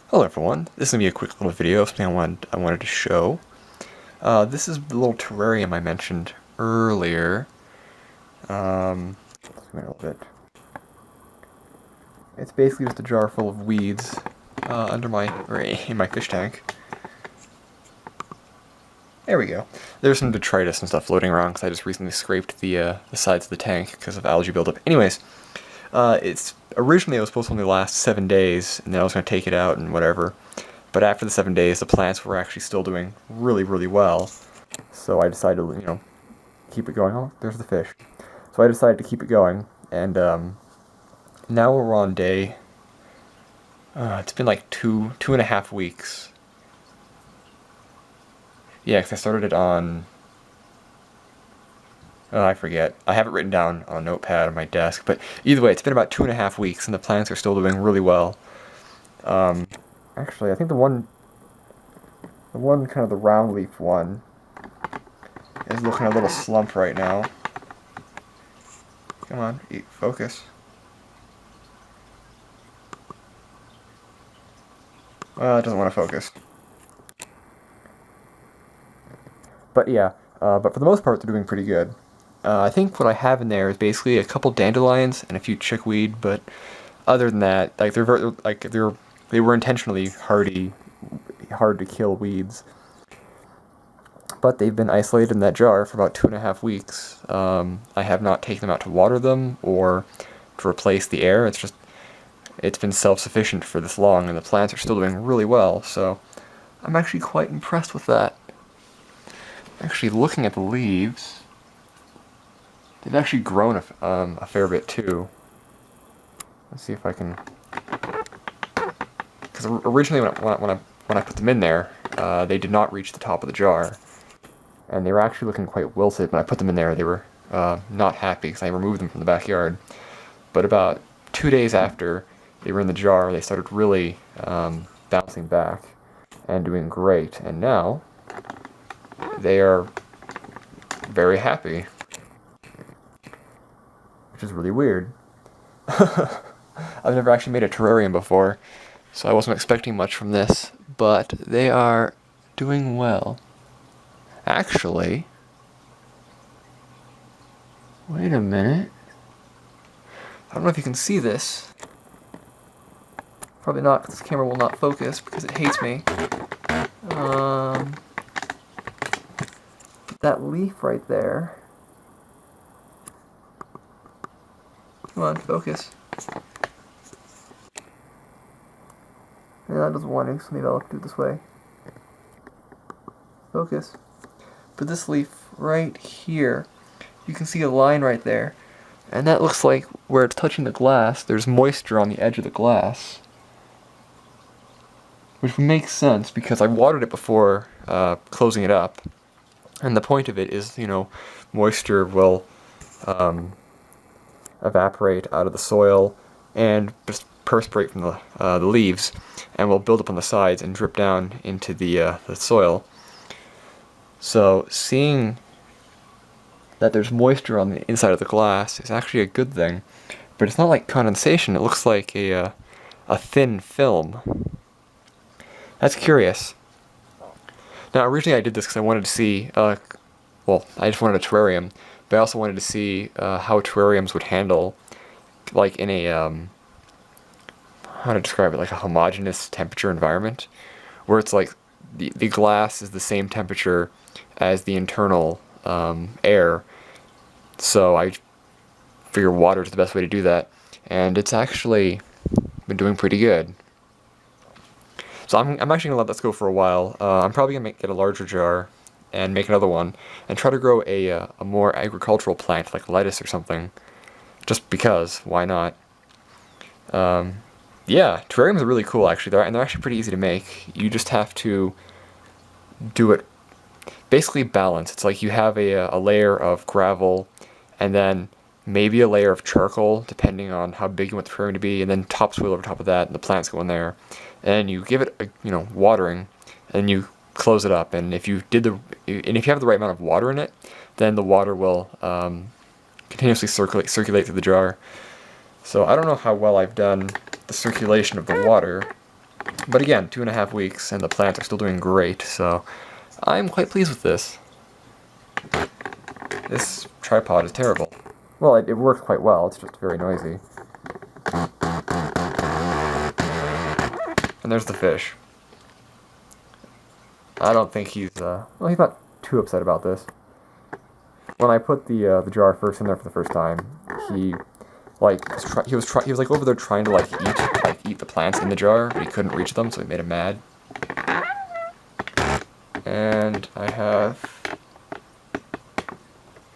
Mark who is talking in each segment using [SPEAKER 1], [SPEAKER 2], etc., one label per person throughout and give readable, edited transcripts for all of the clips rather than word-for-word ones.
[SPEAKER 1] Hello everyone, this is going to be a quick little video of something I wanted to show. This is the little terrarium I mentioned earlier. Wait a little bit. It's basically just a jar full of weeds in my fish tank. There we go. There's some detritus and stuff floating around because I just recently scraped the sides of the tank because of algae buildup. Anyways, originally it was supposed to only last 7 days, and then I was going to take it out and whatever. But after the 7 days, the plants were actually still doing really, really well. So I decided to, keep it going. Oh, there's the fish. So I decided to keep it going, and now we're on day. It's been like two and a half weeks. Yeah, because I started it on. Oh, I forget. I have it written down on a notepad on my desk. But either way, it's been about 2.5 weeks, and the plants are still doing really well. Actually, I think the one kind of the round leaf one is looking a little slump right now. Come on, focus. Well, it doesn't want to focus. But yeah, but for the most part, they're doing pretty good. I think what I have in there is basically a couple dandelions and a few chickweed, but other than that, like they were intentionally hard to kill weeds. But they've been isolated in that jar for about 2.5 weeks. I have not taken them out to water them or to replace the air. It's been self-sufficient for this long, and the plants are still doing really well. So I'm actually quite impressed with that. Actually, looking at the leaves, they've actually grown a fair bit too. Let's see if I can. Because originally, when I put them in there, they did not reach the top of the jar, and they were actually looking quite wilted. When I put them in there, they were not happy because I removed them from the backyard. But about 2 days after they were in the jar, they started really bouncing back and doing great. And now they are very happy, which is really weird. I've never actually made a terrarium before, so I wasn't expecting much from this, but they are doing well. Actually, wait a minute. I don't know if you can see this. Probably not, because this camera will not focus because it hates me. That leaf right there. Come on, focus. Yeah, that doesn't want to, so maybe I'll do it this way. Focus. But this leaf right here, you can see a line right there. And that looks like where it's touching the glass, there's moisture on the edge of the glass. Which makes sense because I watered it before closing it up. And the point of it is, moisture will evaporate out of the soil and just perspirate from the leaves, and will build up on the sides and drip down into the soil. So seeing that there's moisture on the inside of the glass is actually a good thing, but it's not like condensation. It looks like a thin film. That's curious. Now, originally I did this because I wanted to see, I just wanted a terrarium, but I also wanted to see how terrariums would handle, like in a, how to describe it, like a homogeneous temperature environment, where it's like the glass is the same temperature as the internal air, so I figure water is the best way to do that, and it's actually been doing pretty good. So I'm actually going to let this go for a while. I'm probably going to get a larger jar and make another one and try to grow a more agricultural plant like lettuce or something. Just because, why not? Yeah, terrariums are really cool actually, and they're actually pretty easy to make. You just have to do it basically balanced. It's like you have a layer of gravel and then maybe a layer of charcoal, depending on how big you want the terrarium to be, and then topsoil over top of that, and the plants go in there. And you give it, watering, and you close it up. And if you have the right amount of water in it, then the water will continuously circulate through the jar. So I don't know how well I've done the circulation of the water, But again, 2.5 weeks, and the plants are still doing great, so I'm quite pleased with this. This tripod is terrible. Well, it works quite well, it's just very noisy. And there's the fish. I don't think he's, well, he's not too upset about this. When I put the jar first in there for the first time, he was like over there trying to eat the plants in the jar, but he couldn't reach them, so it made him mad. And I have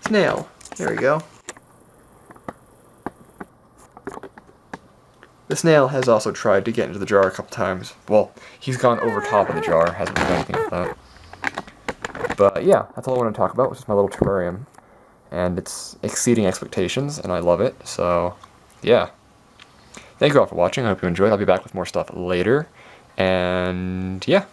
[SPEAKER 1] snail. There we go. The snail has also tried to get into the jar a couple times. Well, he's gone over top of the jar, hasn't done anything with that. But yeah, that's all I want to talk about, which is my little terrarium. And it's exceeding expectations, and I love it, so yeah. Thank you all for watching, I hope you enjoyed. I'll be back with more stuff later, and yeah.